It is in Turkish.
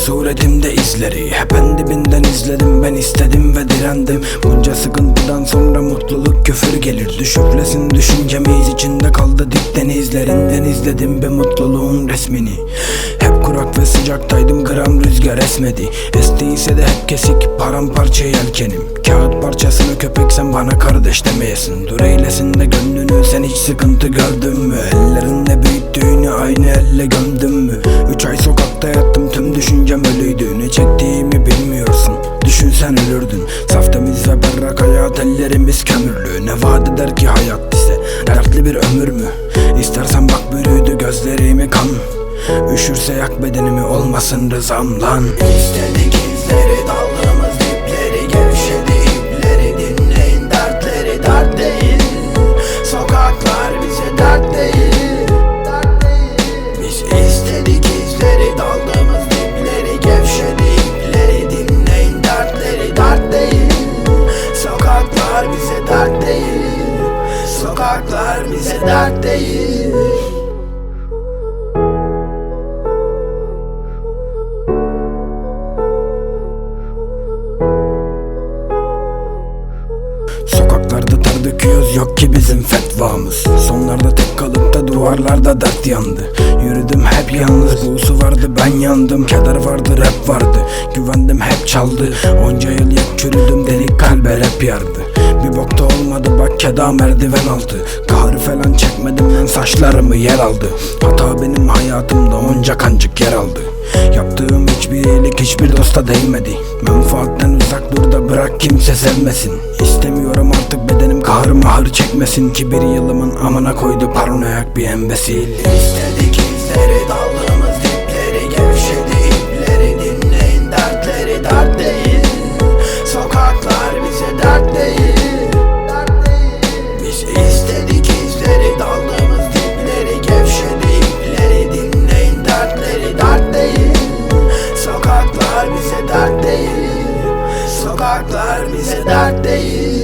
suretimde izleri. Hep en dibinden izledim, ben istedim ve direndim. Bunca sıkıntıdan sonra mutluluk küfür gelir. Düşüflesin düşüncemiz, içinde kaldı dik denizlerinden izledim bir mutluluğun resmini. Hep kurak ve sıcaktaydım, gram rüzgar esmedi. Estiyse de hep kesik, paramparça yelkenim. Kağıt parçasını köpek sen bana kardeş demeyesin. Dur eylesin de gönlünü, sen hiç sıkıntı gördün mü? Ellerinde büyüttüğünü aynı elle gömdün mü? 3 ay sokakta yattım, tüm düşüncem ölüydü. Ne çektiğimi bilmiyorsun, düşünsen ölürdün. Saf temiz ve berrak hayat, ellerimiz kömürlü. Ne vaat eder ki hayat bize, dertli bir ömür mü? İstersen bak bürüdü gözlerimi kan. Üşürse yak bedenimi, olmasın rızam lan. İstedik izleri, daldığımız dipleri, gevşedi ipleri. Dinleyin dertleri, dert değil. Sokaklar bize dert değil. Biz istedik izleri, daldığımız dipleri, gevşedi ipleri. Dinleyin dertleri, dert değil. Sokaklar bize dert değil. Sokaklar bize dert değil. Sokaklarda ter döküyoruz, yok ki bizim fetvamız. Sonlarda tek kalıp da duvarlarda dert yandı. Yürüdüm hep yalnız, buğusu vardı ben yandım. Keder vardı, rap vardı, güvendim hep çaldı. Onca yıl yak çürüdüm, delik kalbe rap yardı. Bir bokta olmadı bak, keda merdiven altı. Kahrı falan çekmedim ben, saçlarımı yer aldı. Hata benim hayatımda, onca kancık yer aldı. Yaptığım hiçbir iyilik hiçbir dosta değmedi. Menfaatten uzak dur da bırak kimse sevmesin. İstemiyorum artık bedenim kahr mahır çekmesin. Ki bir yılımın amına koydu paranoyak bir embesil. İstedik izleri, daldığımız dipleri, gevşedi ipleri. Dinleyin dertleri, dert değil. Sokaklar bize dert değil. Biz istedik izleri, daldığımız dipleri, gevşedi ipleri. Dinleyin dertleri, dert değil. Sokaklar bize dert değil. Sokaklar bize dert değil.